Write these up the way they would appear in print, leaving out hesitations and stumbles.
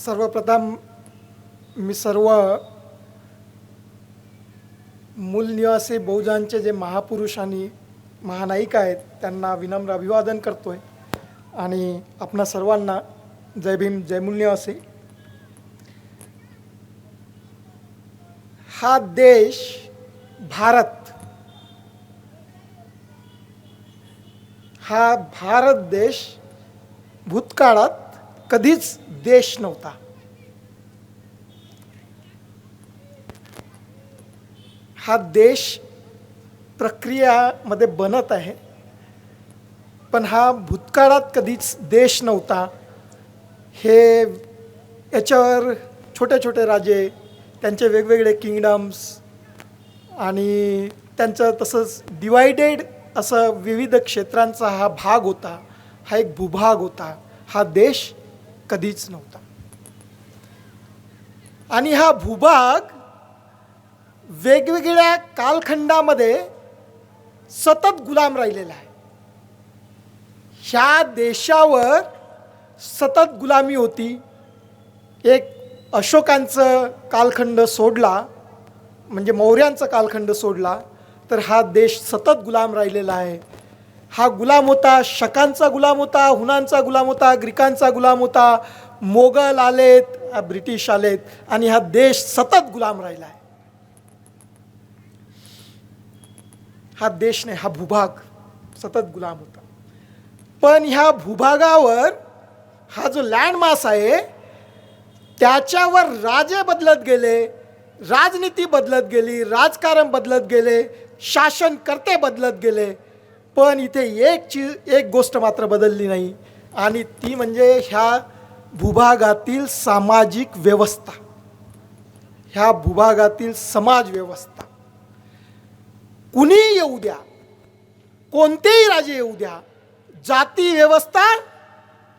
सर्वप्रथम मी सर्व मूल निवासी बहुजनचे जे महापुरुष आणि महानायिका आहेत त्यांना विनम्र अभिवादन करतोय आणि आपणा सर्वांना जय भीम जय मूल निवासी. हा देश भारत देश भूतकाळात कधीच देश नव्हता. हा देश प्रक्रियामध्ये बनत आहे, पण हा भूतकाळात कधीच देश नव्हता. हे याच्यावर छोटे छोटे राजे, त्यांचे वेगवेगळे किंगडम्स आणि त्यांचं तसंच डिवायडेड असं विविध क्षेत्रांचा हा भाग होता. हा एक भूभाग होता. हा देश कधीच नव्हता. आणि हा भूभाग वेगवेगळ्या कालखंडामध्ये सतत गुलाम राहिलेला आहे. ह्या देशावर सतत गुलामी होती. एक अशोकांचं कालखंड सोडला, म्हणजे मौर्यांचा कालखंड सोडला, तर हा देश सतत गुलाम राहिलेला आहे. हा गुलाम होता, शकांचा गुलाम होता, हुनांचा गुलाम होता, ग्रीकांचा गुलाम होता, मोगल आलेत, ब्रिटिश आलेत आणि हा देश सतत गुलाम राहिला आहे. हा देश नाही, हा भूभाग सतत गुलाम होता. पण ह्या भूभागावर हा जो लँडमास आहे त्याच्यावर राजे बदलत गेले, राजनीती बदलत गेली, राजकारण बदलत गेले, शासनकर्ते बदलत गेले, पण इथे एक गोष्ट मात्र बदलली नाही आणि ती म्हणजे ह्या भूभागातील सामाजिक व्यवस्था, ह्या भूभागातील समाज व्यवस्था. कुणीही येऊ द्या, कोणतेही राजे येऊ द्या, जाती व्यवस्था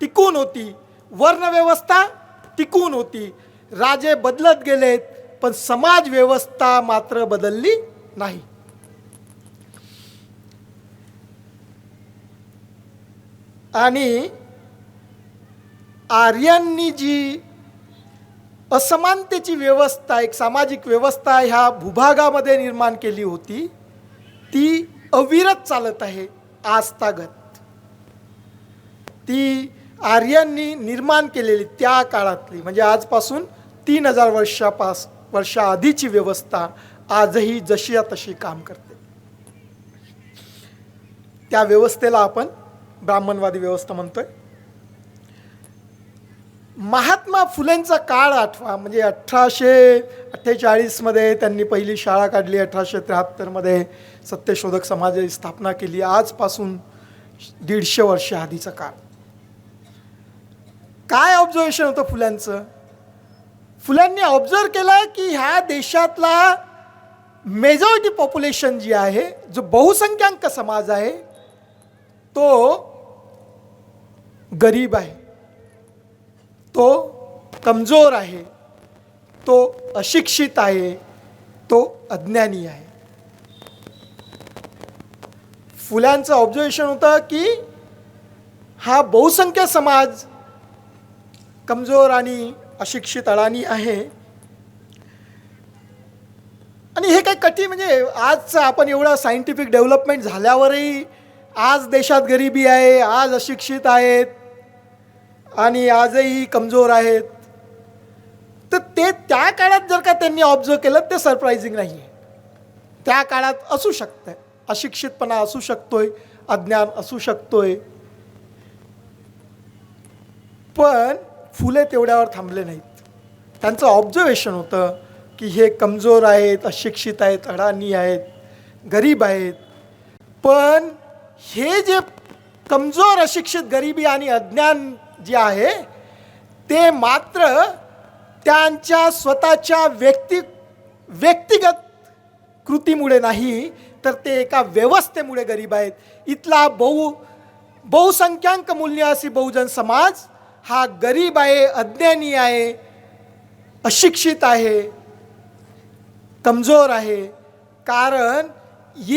टिकून होती, वर्ण व्यवस्था टिकून होती. राजे बदलत गेलेत, पण समाज व्यवस्था मात्र बदलली नाही. आणि आर्यांनी जी असमानतेची व्यवस्था, एक सामाजिक व्यवस्था ह्या भूभागामध्ये निर्माण केली होती, ती अविरत चालत आहे आजतागत. ती आर्यांनी निर्माण केलेली त्या काळातली, म्हणजे आजपासून 3000 वर्षा आधीची व्यवस्था आजही जशी तशी काम करते. त्या व्यवस्थेला आपण ब्राह्मणवादी व्यवस्था म्हणतोय. महात्मा फुलेंचा काळ आठवा, म्हणजे 1848 मध्ये त्यांनी पहिली शाळा काढली, 1873 मध्ये सत्यशोधक समाजाची स्थापना केली. आजपासून 150 वर्ष आधीचा काळ. काय ऑब्झर्वेशन होतं फुल्यांचं? फुल्यांनी ऑब्झर्व केलं की ह्या देशातला मेजॉरिटी पॉप्युलेशन जी आहे, जो बहुसंख्याक समाज आहे, तो गरीब आहे, तो कमजोर आहे, तो अशिक्षित आहे, तो अज्ञानी आहे. फुल्यांचं ऑब्झर्वेशन होतं की हा बहुसंख्य समाज कमजोर आणि अशिक्षित अडाणी आहे. आणि हे काही कठीण, म्हणजे आज आपण एवढं सायंटिफिक डेव्हलपमेंट झाल्यावरही आज देशात गरिबी आहे, आज अशिक्षित आहेत आणि आजही कमजोर आहेत. तर ते त्या काळात जर का त्यांनी ऑब्झर्व केलं ते सरप्रायझिंग नाही आहे. त्या काळात असू शकतं, अशिक्षितपणा असू शकतोय, अज्ञान असू शकतोय, पण फुले तेवढ्यावर थांबले नाहीत. त्यांचं ऑब्झर्वेशन होतं की हे कमजोर आहेत, अशिक्षित आहेत, अडाणी आहेत, गरीब आहेत, पण हे जे कमजोर, अशिक्षित, गरिबी आणि अज्ञान जे आहे ते मात्र त्यांच्या स्वतःच्या व्यक्तिगत कृतीमुळे नाही, तर ते एका व्यवस्थेमुळे गरीब आहेत. इथला बहुसंख्याक मूलनिवासी बहुजन समाज हा गरीब आहे, अज्ञानी आहे, अशिक्षित आहे, कमजोर आहे, कारण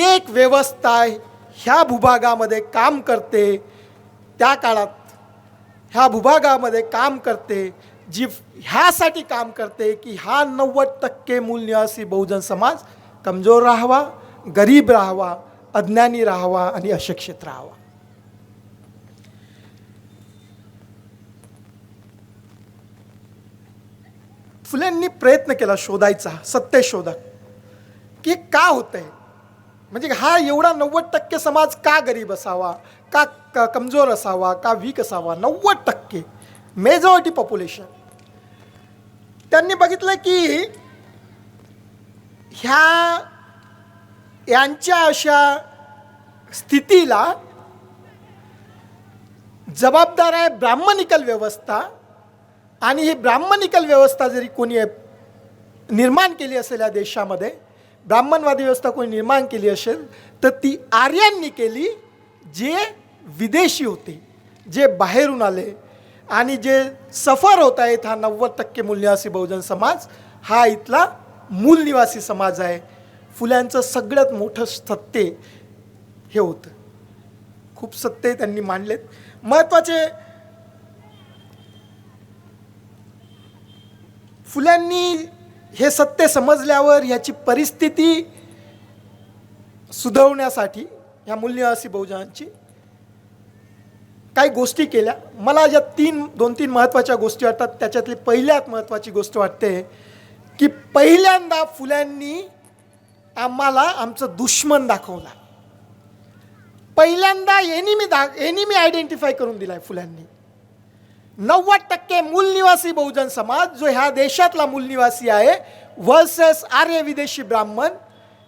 एक व्यवस्था ह्या भूभागामध्ये काम करते. त्या काळात ह्या भूभागामध्ये काम करते, जी ह्यासाठी काम करते की हा 90% मूल निवासी बहुजन समाज कमजोर राहावा, गरीब राहावा, अज्ञानी राहावा आणि अशिक्षित राहावा. फुलेंनी प्रयत्न केला शोधायचा, सत्यशोधक, की का होतंय, म्हणजे हा एवढा 90% समाज का गरीब असावा, का कमजोर असावा, का वीक असावा. 90% मेजॉरिटी पॉप्युलेशन. त्यांनी बघितलं की यांच्या अशा स्थितीला जबाबदार आहे ब्राह्मणिकल व्यवस्था. आणि ही ब्राह्मणिकल व्यवस्था जरी कोणी निर्माण केली असेल या देशामध्ये, ब्राह्मणवादी व्यवस्था कोणी निर्माण केली असेल तर ती आर्यांनी केली, जे विदेशी होते, जे बाहेरून आले आणि जे सफर होत आहेत. हा 90% मूलनिवासी बहुजन समाज हा इथला मूलनिवासी समाज आहे. फुल्यांचं सगळ्यात मोठं सत्य हे होतं. खूप सत्य त्यांनी मांडलेत. महत्त्वाचे फुल्यांनी हे सत्य समजल्यावर याची परिस्थिती सुधारण्यासाठी या मूलनिवासी बहुजनांची काही गोष्टी केल्या. मला ज्या दोन तीन महत्त्वाच्या गोष्टी वाटतात, त्याच्यातली पहिल्यात महत्त्वाची गोष्ट वाटते की पहिल्यांदा फुल्यांनी आम्हाला आमचं दुश्मन दाखवला. पहिल्यांदा एनिमी आयडेंटिफाय करून दिलाय फुल्यांनी. 90% मूलनिवासी बहुजन समाज जो ह्या देशातला मूलनिवासी आहे वर्सेस आर्य विदेशी ब्राह्मण,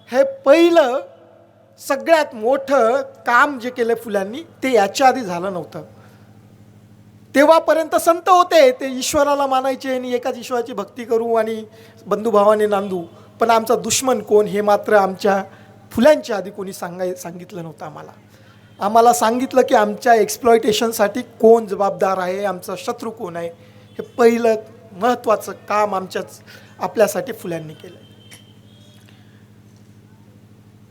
हे पहिलं सगळ्यात मोठं काम जे केलं फुल्यांनी ते याच्या आधी झालं नव्हतं. तेव्हापर्यंत संत होते, ते ईश्वराला मानायचे आणि एकाच ईश्वराची भक्ती करू आणि बंधुभावाने नांदू. पण आमचा दुश्मन कोण हे मात्र आमच्या फुल्यांच्या आधी कोणी सांगितलं नव्हतं आम्हाला. आम्हाला सांगितलं की आमच्या एक्सप्लॉयटेशनसाठी कोण जबाबदार आहे, आमचा शत्रू कोण आहे. हे पहिलं महत्त्वाचं काम आपल्यासाठी फुल्यांनी केलं.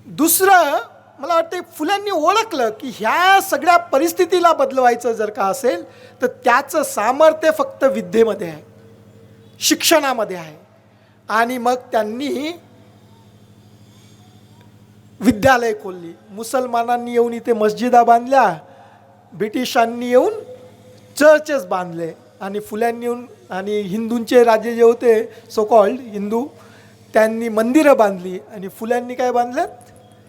दुसरं मला वाटतं फुल्यांनी ओळखलं की ह्या सगळ्या परिस्थितीला बदलवायचं जर का असेल तर त्याचं सामर्थ्य फक्त विद्येमध्ये आहे, शिक्षणामध्ये आहे. आणि मग त्यांनी विद्यालय खोलली. मुसलमानांनी येऊन इथे मस्जिदा बांधल्या, ब्रिटिशांनी येऊन चर्चेस बांधले आणि फुल्यांनी येऊन आणि हिंदूंचे राज्य जे होते सो कॉल्ड हिंदू, त्यांनी मंदिरं बांधली आणि फुल्यांनी काय बांधलेत,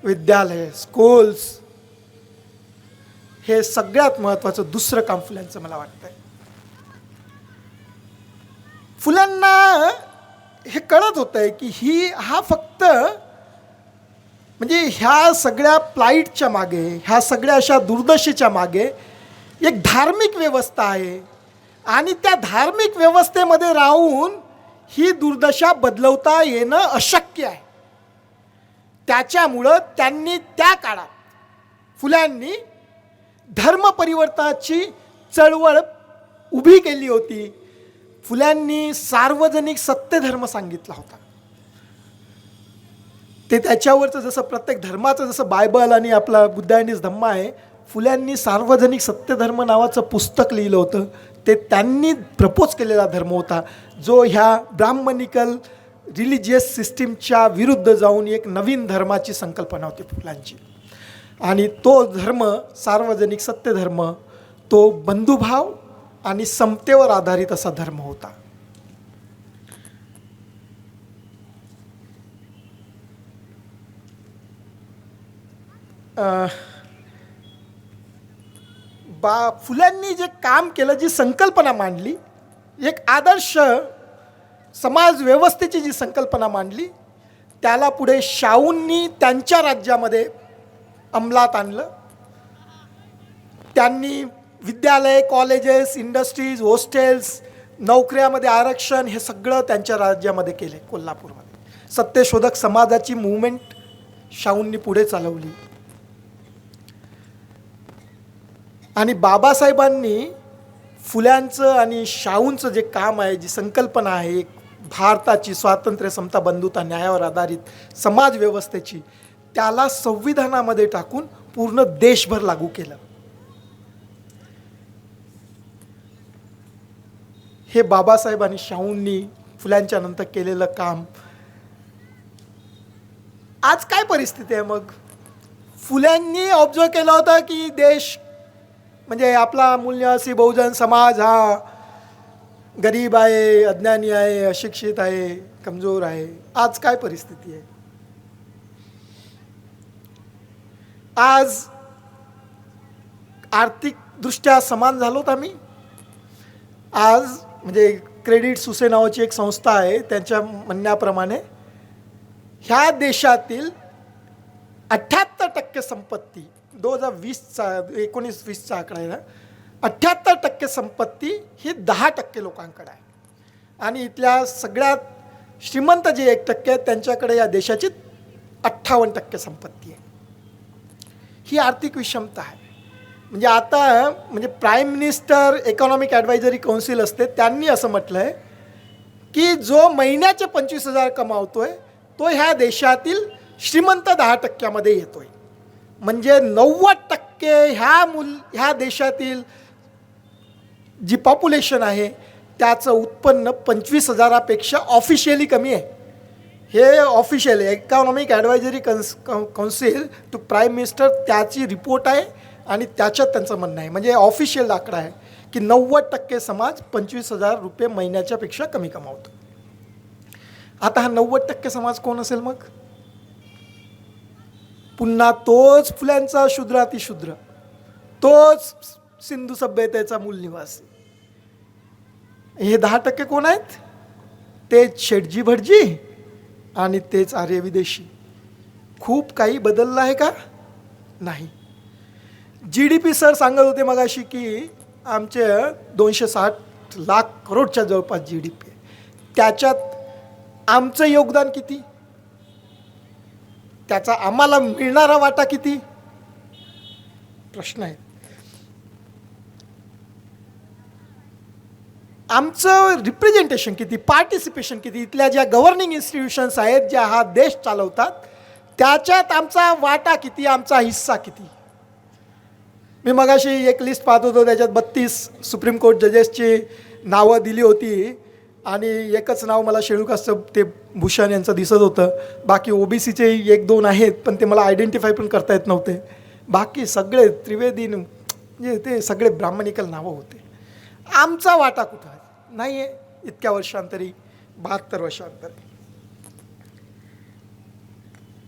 विद्यालय, स्कूल्स. हे सगळ्यात महत्त्वाचं दुसरं काम फुल्यांचं मला वाटतंय. फुल्यांना हे कळत होतंय की हा फक्त म्हणजे ह्या सगळ्या प्लाईटच्या मागे, ह्या सगळ्या अशा दुर्दशेच्या मागे एक धार्मिक व्यवस्था आहे आणि त्या धार्मिक व्यवस्थेमध्ये राहून ही दुर्दशा बदलवता येणं अशक्य आहे. त्याच्यामुळं त्यांनी त्या काळात फुल्यांनी धर्म परिवर्तनाची चळवळ उभी केली होती. फुल्यांनी सार्वजनिक सत्यधर्म सांगितला होता. ते त्याच्यावरचं जसं प्रत्येक धर्माचं जसं बायबल आणि आपला बुद्ध अँड हिज धम्मा आहे, फुल्यांनी सार्वजनिक सत्यधर्म नावाचं पुस्तक लिहिलं होतं. ते त्यांनी प्रपोज केलेला धर्म होता, जो ह्या ब्राह्मणिकल रिलिजियस सिस्टीमच्या विरुद्ध जाऊन एक नवीन धर्माची संकल्पना होती फुलांची. आणि तो धर्म, सार्वजनिक सत्यधर्म, तो बंधुभाव आणि समतेवर आधारित असा धर्म होता. फुल्यांनी जे काम केलं, जी संकल्पना मांडली, एक आदर्श समाज व्यवस्थेची जी संकल्पना मांडली, त्याला पुढे शाहूंनी त्यांच्या राज्यामध्ये अंमलात आणलं. त्यांनी विद्यालय, कॉलेजेस, इंडस्ट्रीज, हॉस्टेल्स, नोकऱ्यामध्ये आरक्षण हे सगळं त्यांच्या राज्यामध्ये केले. कोल्हापूरमध्ये सत्यशोधक समाजाची मूवमेंट शाहूंनी पुढे चालवली. आणि बाबासाहेबांनी फुल्यांचं आणि शाहूंचं जे काम आहे, जी संकल्पना आहे भारताची स्वातंत्र्य, समता, बंधुता, न्यायावर आधारित समाज व्यवस्थेची, त्याला संविधानामध्ये टाकून पूर्ण देशभर लागू केलं. हे बाबासाहेब आणि शाहूंनी फुल्यांच्या नंतर केलेलं काम. आज काय परिस्थिती आहे मग? फुल्यांनी ऑब्झर्व केलं होतं की देश म्हणजे आपला मूल्यवासी बहुजन समाज हा गरीब आहे, अज्ञानी आहे, अशिक्षित आहे, कमजोर आहे. आज काय परिस्थिती आहे? आज आर्थिकदृष्ट्या समान झालोत आम्ही. आज म्हणजे क्रेडिट सुसे नावाची एक संस्था आहे, त्यांच्या म्हणण्याप्रमाणे ह्या देशातील 78% संपत्ती 2020चा 19-20चा आकडा आहे ना, 78% संपत्ती ही 10% लोकांकडे आहे. आणि इथल्या सगळ्यात श्रीमंत जे 1% आहेत त्यांच्याकडे या देशाची 58% संपत्ती आहे. ही आर्थिक विषमता आहे. म्हणजे आता म्हणजे prime minister economic advisory council असते, त्यांनी असं म्हटलं आहे की जो महिन्याचे 25,000 कमावतोय तो ह्या देशातील श्रीमंत 10%मध्ये येतोय. म्हणजे 90% ह्या देशातील जी पॉप्युलेशन आहे त्याचं उत्पन्न 25,000पेक्षा ऑफिशियली कमी आहे. हे official economic advisory council to prime minister त्याची रिपोर्ट आहे आणि त्याच्यात त्यांचं म्हणणं आहे. म्हणजे ऑफिशियल आकडा आहे की 90% समाज 25,000 रुपये महिन्याच्यापेक्षा कमी कमावतो. आता हा 90% समाज कोण असेल मग? पुन्हा तोच फुल्यांचा शूद्रातिशूद्र, तोच सिंधू सभ्यतेचा मूल निवासी. हे 10% कोण आहेत? तेच शेटजी भटजी आणि तेच आर्य विदेशी. खूप काही बदललं आहे का? नाही. GDP सर सांगत होते मगाशी की आमचे 260 लाख करोडच्या जवळपास GDP आहे. त्याच्यात आमचं योगदान किती? त्याचा आम्हाला मिळणारा वाटा किती? प्रश्न आहे. आमचं रिप्रेझेंटेशन किती, पार्टिसिपेशन किती, इथल्या ज्या गव्हर्निंग इन्स्टिट्यूशन्स आहेत ज्या हा देश चालवतात त्याच्यात आमचा वाटा किती, आमचा हिस्सा किती? मी मगाशी एक लिस्ट पाहत होतो, त्याच्यात 32 सुप्रीम कोर्ट जजेसची नावं दिली होती आणि एकच नाव मला शेड्यूल ते भूषण यांचं दिसत होतं. बाकी OBCचे 1-2 आहेत पण ते मला आयडेंटिफाय पण करता येत नव्हते. बाकी सगळे त्रिवेदी म्हणजे ते सगळे ब्राह्मणिकल नावं होते. आमचा वाटा कुठं आहे? नाही आहे इतक्या वर्षांतरी, 72 वर्षांतरी.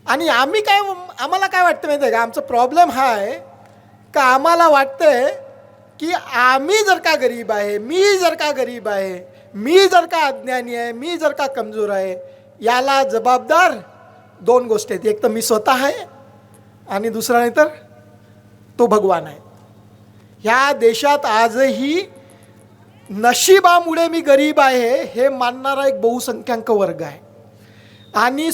आणि आम्हाला काय वाटतं माहिती आहे का? आमचा प्रॉब्लेम हा आहे का आम्हाला वाटतंय की आम्ही जर का गरीब आहे, मी जर का गरीब आहे, मी जर का अज्ञानी आहे, मी जर का कमजोर आहे, याला जबाबदार 2 गोष्टी आहेत. एक तर मी स्वतः आहे आणि दुसरा नाही तर तो भगवान आहे. ह्या देशात आजही नशिबामुळे मी गरीब आहे हे मानणारा एक बहुसंख्याक वर्ग आहे. आणि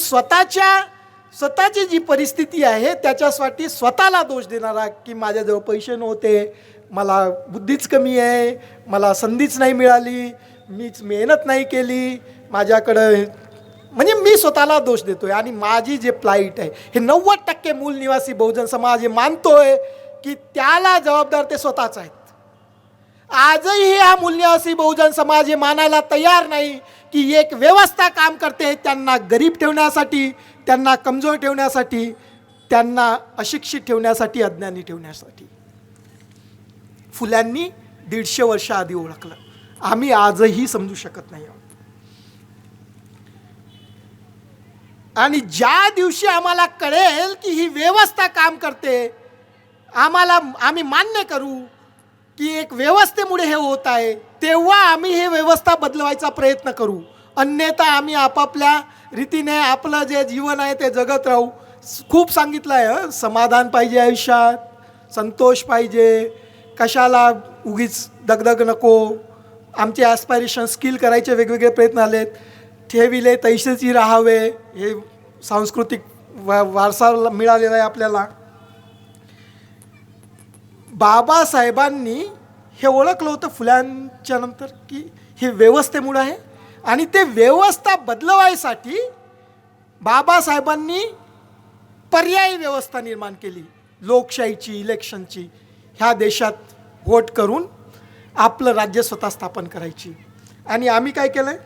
स्वतःची जी परिस्थिती आहे त्याच्यासाठी स्वतःला दोष देणारा की माझ्याजवळ पैसे नव्हते, मला बुद्धीच कमी आहे, मला संधीच नाही मिळाली, मीच मेहनत नाही केली, माझ्याकडं, म्हणजे मी स्वतःला दोष देतोय. आणि माझी जे प्लाईट आहे हे 90% मूल निवासी बहुजन समाज हे मानतोय की त्याला जबाबदार ते स्वतःच आहेत. आजही हा मूल्यवासी बहुजन समाज हे मानायला तयार नाही की एक व्यवस्था काम करते त्यांना गरीब ठेवण्यासाठी, त्यांना कमजोर ठेवण्यासाठी, त्यांना अशिक्षित ठेवण्यासाठी, अज्ञानी ठेवण्यासाठी. फुल्यांनी 150 वर्ष आधी ओळखलं. आम्ही आजही समजू शकत नाही. आणि ज्या दिवशी आम्हाला कळेल की ही व्यवस्था काम करते, आम्ही मान्य करू की एक व्यवस्थेमुळे हे होत आहे, तेव्हा आम्ही हे व्यवस्था बदलवायचा प्रयत्न करू. अन्यथा आम्ही आपापल्या रीतीने आपलं जे जीवन आहे ते जगत राहू. खूप सांगितलं आहे, समाधान पाहिजे आयुष्यात, संतोष पाहिजे, कशाला उगीच दगदग नको. आमचे ॲस्पायरेशन स्किल करायचे वेगवेगळे प्रयत्न आलेत. ठेविले तैसेची राहावे हे सांस्कृतिक वारसा मिळालेला आहे आपल्याला. बाबासाहेबांनी हे ओळखलं होतं फुल्यांच्या नंतर की हे व्यवस्थेमुळे आहे. आणि ते व्यवस्था बदलवायसाठी बाबासाहेबांनी पर्यायी व्यवस्था निर्माण केली, लोकशाहीची, इलेक्शनची. ह्या देशात व्होट करून आपलं राज्य स्वतः स्थापन करायची. आणि आम्ही काय केलं आहे,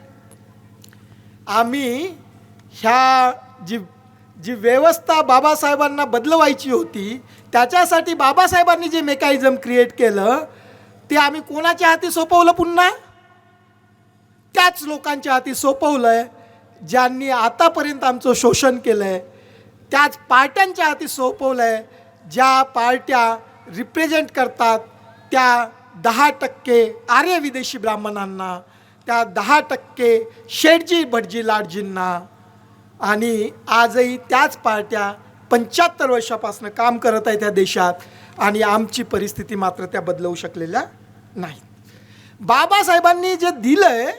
आम्ही ह्या जी व्यवस्था बाबासाहेबांना बदलवायची होती त्याच्यासाठी बाबासाहेबांनी जे मेकॅनिझम क्रिएट केलं ते आम्ही कोणाच्या हाती सोपवलं, पुन्हा त्याच लोकांच्या हाती सोपवलं आहे ज्यांनी आतापर्यंत आमचं शोषण केलं आहे, त्याच पार्ट्यांच्या हाती सोपवलं आहे ज्या पार्ट्या रिप्रेझेंट करतात त्या 10% आर्य विदेशी ब्राह्मणांना, त्या 10% शेठजी भटजी लाडजींना. आणि आजही त्याच पार्ट्या 75 वर्षापासून काम करत आहेत त्या देशात आणि आमची परिस्थिती मात्र त्या बदलवू शकलेल्या नाहीत. बाबासाहेबांनी जे दिलं आहे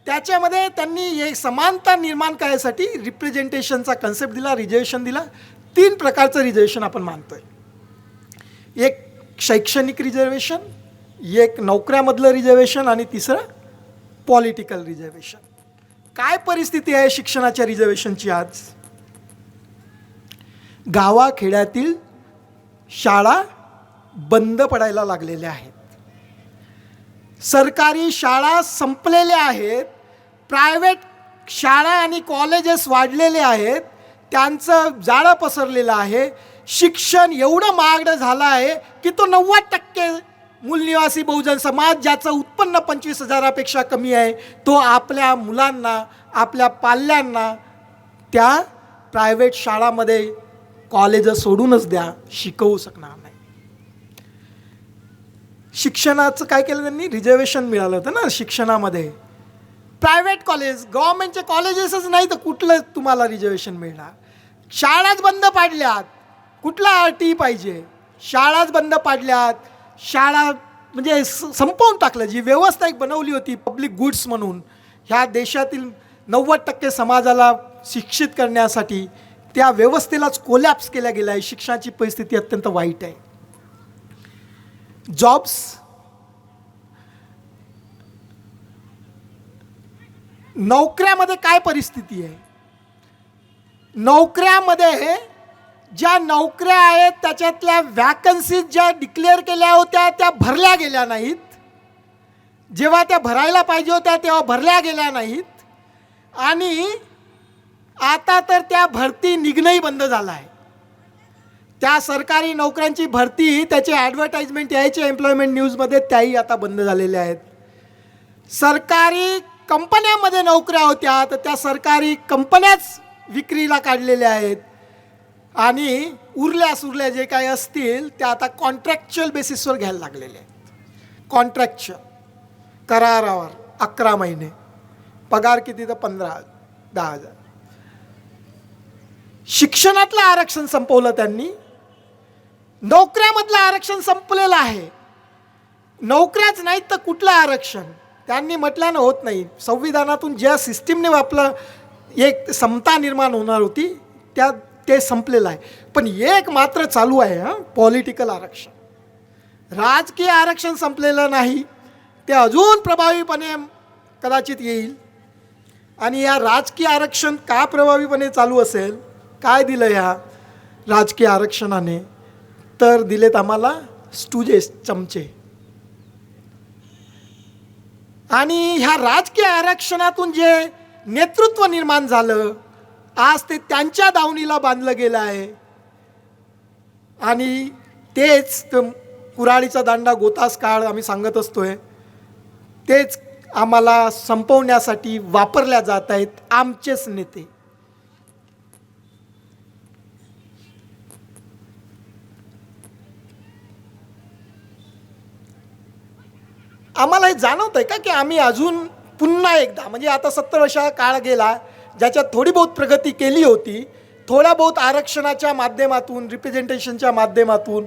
त्याच्यामध्ये त्यांनी एक समानता निर्माण करायसाठी रिप्रेझेंटेशनचा कन्सेप्ट दिला, रिझर्वेशन दिला. 3 प्रकारचं रिझर्वेशन आपण मानतोय. एक शैक्षणिक रिझर्वेशन, एक नोकऱ्यामधलं रिझर्वेशन आणि तिसरं पॉलिटिकल रिझर्वेशन. काय परिस्थिती आहे शिक्षणाच्या रिझर्वेशनची आज? गावाखेड्यातील शाळा बंद पडायला लागलेल्या आहेत, सरकारी शाळा संपलेल्या आहेत, प्रायव्हेट शाळा आणि कॉलेजेस वाढलेले आहेत, त्यांचं जाळं पसरलेलं आहे. शिक्षण एवढं महागडं झालं आहे की तो 90% मूलनिवासी बहुजन समाज ज्याचं उत्पन्न 25,000पेक्षा कमी आहे तो आपल्या मुलांना, आपल्या पाल्यांना त्या प्रायव्हेट शाळामध्ये कॉलेज सोडूनच द्या, शिकवू शकणार नाही. शिक्षणाचं काय केलं त्यांनी? रिझर्वेशन मिळालं होतं ना शिक्षणामध्ये. प्रायव्हेट कॉलेज, गव्हर्नमेंटचे कॉलेजेसच नाही तर कुठलं तुम्हाला रिझर्वेशन मिळणार? शाळाच बंद पाडल्यात, कुठला RT पाहिजे? शाळाच बंद पाडल्यात, शाळा म्हणजे संपवून टाकलं. जी व्यवस्था एक बनवली होती पब्लिक गुड्स म्हणून ह्या देशातील 90% समाजाला शिक्षित करण्यासाठी, त्या व्यवस्थेलाच कोलॅप्स केल्या गेला आहे. शिक्षणाची परिस्थिती अत्यंत वाईट आहे. जॉब्स, नोकऱ्यामध्ये काय परिस्थिती आहे? नोकऱ्यामध्ये ज्या नोकऱ्या आहेत त्याच्यातल्या वॅकन्सीज ज्या डिक्लेअर केल्या होत्या त्या भरल्या गेल्या नाहीत. जेव्हा त्या भरायला पाहिजे होत्या तेव्हा भरल्या गेल्या नाहीत. आणि आता तर त्या भरती निघणंही बंद झालं आहे. त्या सरकारी नोकऱ्यांची भरती, त्याचे ॲडव्हर्टाइजमेंट यायचे एम्प्लॉयमेंट न्यूजमध्ये, त्याही आता बंद झालेल्या आहेत. सरकारी कंपन्यामध्ये नोकऱ्या होत्या तर त्या सरकारी कंपन्याच विक्रीला काढलेल्या आहेत. आणि उरल्या जे काही असतील त्या आता कॉन्ट्रॅक्च्युअल बेसिसवर घ्यायला लागलेले आहेत. कॉन्ट्रॅक्च्युअल करारावर 11 महिने, पगार किती तर 15-10,000. शिक्षणातलं आरक्षण संपवलं त्यांनी, नोकऱ्यामधलं आरक्षण संपलेलं आहे. नोकऱ्याच नाहीत तर कुठलं आरक्षण? त्यांनी म्हटल्यानं होत नाही. संविधानातून ज्या सिस्टीमने आपलं एक समता निर्माण होणार होती ते संपलेलं आहे. पण एक मात्र चालू आहे, पॉलिटिकल आरक्षण. राजकीय आरक्षण संपलेलं नाही, ते अजून प्रभावीपणे कदाचित येईल. आणि या राजकीय आरक्षण का प्रभावीपणे चालू असेल? काय दिलं ह्या राजकीय आरक्षणाने? तर दिलेत आम्हाला स्टुजेस, चमचे. आणि ह्या राजकीय आरक्षणातून जे नेतृत्व निर्माण झालं आज ते त्यांच्या दावणीला बांधलं गेलं आहे. आणि तेच कुऱ्हाडीचा दांडा गोतास काळ आम्ही सांगत असतोय, तेच आम्हाला संपवण्यासाठी वापरल्या जात आहेत आमचेच नेते. आम्हाला हे जाणवत आहे का की आम्ही अजून पुन्हा एकदा, म्हणजे आता 70 वर्षाचा काळ गेला ज्याच्यात थोडी बहुत प्रगती केली होती, थोड्या बहुत आरक्षणाच्या माध्यमातून, रिप्रेझेंटेशनच्या माध्यमातून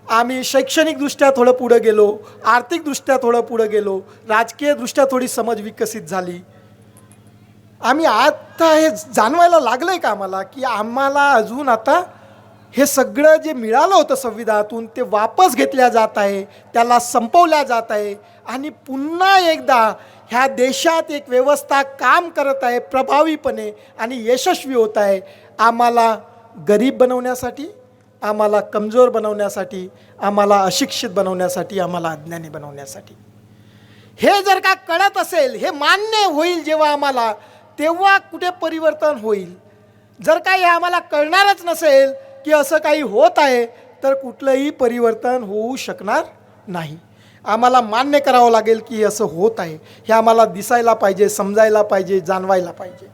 आम्ही शैक्षणिकदृष्ट्या थोडं पुढं गेलो, आर्थिकदृष्ट्या थोडं पुढं गेलो, राजकीयदृष्ट्या थोडी समज विकसित झाली. आम्ही आता हे जाणवायला लागलं आहे का आम्हाला की आम्हाला अजून आता हे सगळं जे मिळालं होतं संविधानातून ते वापस घेतल्या जात आहे, त्याला संपवल्या जात आहे. आणि पुन्हा एकदा ह्या देशात एक व्यवस्था काम करत आहे प्रभावीपणे आणि यशस्वी होत आहे. आम्हाला गरीब बनवण्यासाठी, आम्हाला कमजोर बनवण्यासाठी, आम्हाला अशिक्षित बनवण्यासाठी, आम्हाला अज्ञानी बनवण्यासाठी. हे जर का कळत असेल, हे मान्य होईल जेव्हा आम्हाला, तेव्हा कुठे परिवर्तन होईल. जर काही आम्हाला कळणारच नसेल की असं काही होत आहे, तर कुठलंही परिवर्तन होऊ शकणार नाही. आम्हाला मान्य करावं लागेल की असं होत आहे. हे आम्हाला दिसायला पाहिजे, समजायला पाहिजे, जाणवायला पाहिजे.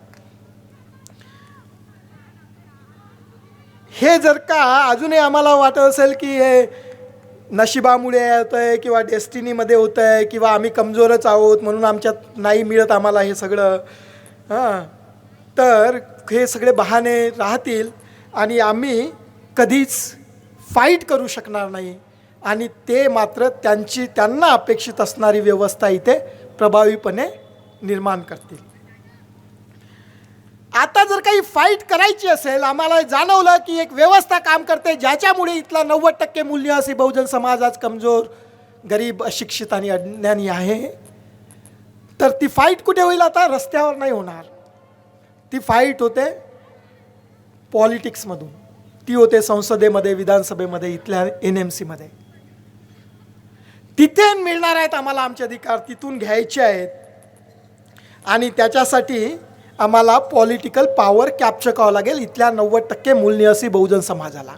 हे जर का अजूनही आम्हाला वाटत असेल की हे नशिबामुळे होतं आहे किंवा डेस्टिनीमध्ये होतं आहे किंवा आम्ही कमजोरच आहोत म्हणून आमच्यात नाही मिळत आम्हाला हे सगळं, तर हे सगळे बहाणे राहतील आणि आम्ही कधीच फाईट करू शकणार नाही. आणि ते मात्र त्यांना अपेक्षित असणारी व्यवस्था इथे प्रभावीपणे निर्माण करतील. आता जर काही फाईट करायची असेल, आम्हाला जाणवलं की एक व्यवस्था काम करते ज्याच्यामुळे इथला 90% मूल्यनिवासी बहुजन समाज आज कमजोर, गरीब, अशिक्षित आणि अज्ञानी आहे, तर ती फाईट कुठे होईल? आता रस्त्यावर नाही होणार. ती फाईट होते पॉलिटिक्समधून, ती होते संसदेमध्ये, विधानसभेमध्ये, इथल्या NMCमध्ये. तिथे मिळणार आहेत आम्हाला आमचे अधिकार, तिथून घ्यायचे आहेत. आणि त्याच्यासाठी आम्हाला पॉलिटिकल पॉवर कॅप्चर करावं लागेल इथल्या 90% मूलनिवासी बहुजन समाजाला.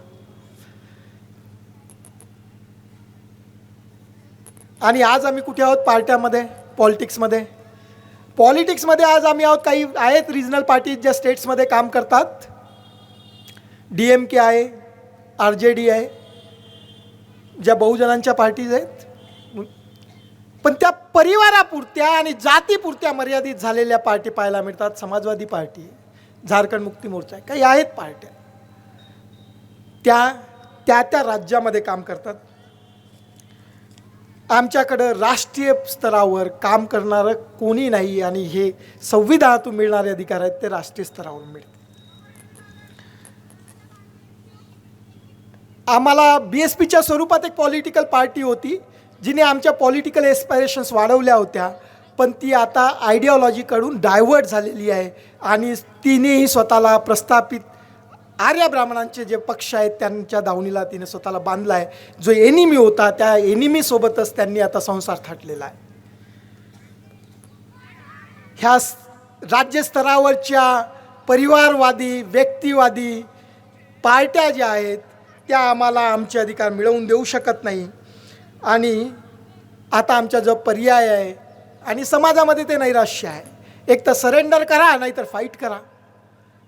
आणि आज आम्ही कुठे आहोत? पार्ट्यामध्ये, पॉलिटिक्समध्ये. पॉलिटिक्समध्ये आज आम्ही आहोत, काही आहेत रिजनल पार्टीज ज्या स्टेट्समध्ये काम करतात. DMK आहे, RJD आहे, ज्या बहुजनांच्या पार्टीज आहेत, पण त्या परिवारापुरत्या आणि जातीपुरत्या मर्यादित झालेल्या पार्टी पाहायला मिळतात. समाजवादी पार्टी, झारखंड मुक्ती मोर्चा, काही आहेत पार्ट्या, त्या राज्यामध्ये काम करतात. आमच्याकडं राष्ट्रीय स्तरावर काम करणारं कोणी नाही आणि हे संविधानातून मिळणारे अधिकार आहेत ते राष्ट्रीय स्तरावरून मिळतात. आम्हाला BSPच्या स्वरूपात एक पॉलिटिकल पार्टी होती जिने आमच्या पॉलिटिकल एस्पायरेशन्स वाढवल्या होत्या, पण ती आता आयडिओलॉजीकडून डायव्हर्ट झालेली आहे आणि तिनेही स्वतःला प्रस्थापित आर्य ब्राह्मणांचे जे पक्ष आहेत त्यांच्या दावणीला तिने स्वतःला बांधला आहे. जो एनिमी होता त्या एनिमीसोबतच त्यांनी आता संसार थाटलेला आहे. ह्या राज्यस्तरावरच्या परिवारवादी, व्यक्तिवादी पार्ट्या ज्या आहेत त्या आम्हाला आमचे अधिकार मिळवून देऊ शकत नाही. आणि आता आमचा जो पर्याय आहे आणि समाजामध्ये ते नैराश्य आहे, एक तर सरेंडर करा नाही तर फाईट करा.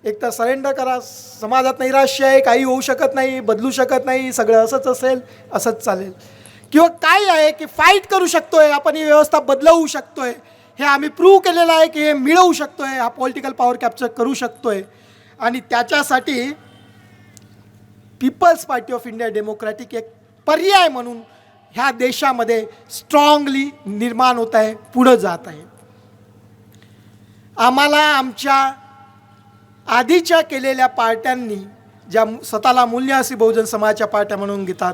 एक तर सरेंडर करा, समाजात नैराश्य आहे, काही होऊ शकत नाही, बदलू शकत नाही, सगळं असंच असेल, असंच चालेल. किंवा काय आहे की फाईट करू शकतोय आपण, ही व्यवस्था बदलवू शकतोय, हे आम्ही प्रूव्ह केलेलं आहे की हे मिळवू शकतोय, हा पॉलिटिकल पॉवर कॅप्चर करू शकतोय. आणि त्याच्यासाठी People's Party of India Democratic एक पर्याय म्हणून ह्या देशामध्ये स्ट्रॉंगली निर्माण होत आहे, पुढं जात आहे. आम्हाला आमच्या आधीच्या केलेल्या पार्ट्यांनी, ज्या स्वतःला मूल्यनिवासी बहुजन समाजाच्या पार्ट्या म्हणून घेतात,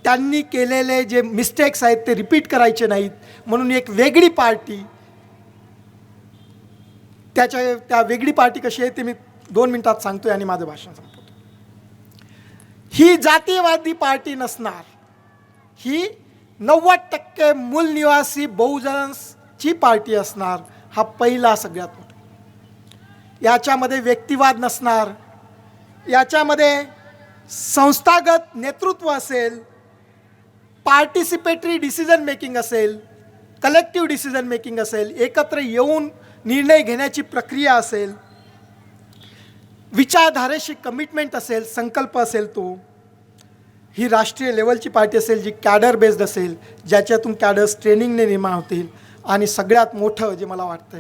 त्यांनी केलेले जे मिस्टेक्स आहेत ते रिपीट करायचे नाहीत म्हणून एक वेगळी पार्टी, त्या वेगळी पार्टी कशी आहे ते मी 2 मिनिटात सांगतोय आणि माझं भाषण संपवतो. ही जातीयवादी पार्टी नसणार, ही 90% मूलनिवासी बहुजनांची पार्टी असणार. हा पहिला सगळ्यात मोठा. याच्यामध्ये व्यक्तिवाद नसणार, याच्यामध्ये संस्थागत नेतृत्व असेल, पार्टिसिपेटरी डिसिजन मेकिंग असेल, कलेक्टिव्ह डिसिजन मेकिंग असेल, एकत्र येऊन निर्णय घेण्याची प्रक्रिया असेल, विचारधारेशी कमिटमेंट असेल, संकल्प असेल तो. ही राष्ट्रीय लेवलची पार्टी असेल जी कॅडर बेस्ड असेल, ज्याच्यातून कॅडर्स ट्रेनिंगने निर्माण होतील. आणि सगळ्यात मोठं जे मला वाटतं,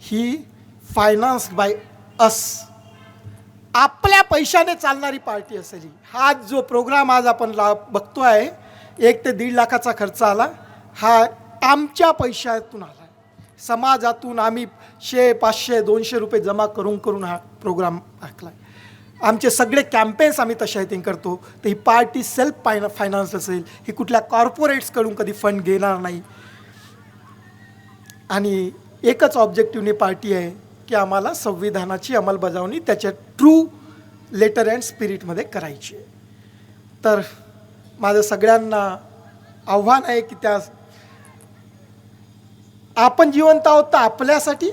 ही फायनान्स्ड बाय अस, आपल्या पैशाने चालणारी पार्टी असेल. हा जो प्रोग्राम आज आपण बघतो आहे, 1 ते 1.5 लाखाचा खर्च आला, हा आमच्या पैशातून आला. समाजातून आम्ही 100, 500, 200 रुपये जमा करून हा प्रोग्राम आखला. आमचे सगळे कॅम्पेन्स आम्ही तशा रीतीने करतो. तर ही पार्टी सेल्फ फायनान्स असेल, ही कुठल्या कॉर्पोरेट्सकडून कधी फंड घेणार नाही. आणि एकच ऑब्जेक्टिव्हने पार्टी आहे की आम्हाला संविधानाची अंमलबजावणी त्याच्या ट्रू लेटर अँड स्पिरिटमध्ये करायची आहे. तर माझं सगळ्यांना आव्हान आहे की त्या आपण जिवंत आहोत तर आपल्यासाठी,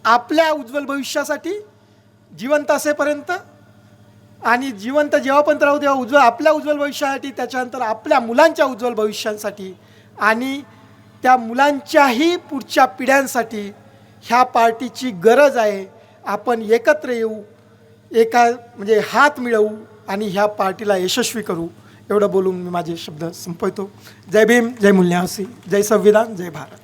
आपल्या उज्ज्वल भविष्यासाठी जिवंत असेपर्यंत, आणि जिवंत जेव्हापर्यंत राहू तेव्हा आपल्या उज्ज्वल भविष्यासाठी, त्याच्यानंतर आपल्या मुलांच्या उज्ज्वल भविष्यासाठी आणि त्या मुलांच्याही पुढच्या पिढ्यांसाठी ह्या पार्टीची गरज आहे. आपण एकत्र येऊ, म्हणजे हात मिळवू आणि ह्या पार्टीला यशस्वी करू. एवढं बोलून मी माझे शब्द संपवतो. जय भीम, जय मूल्यवासी, जय संविधान, जय भारत.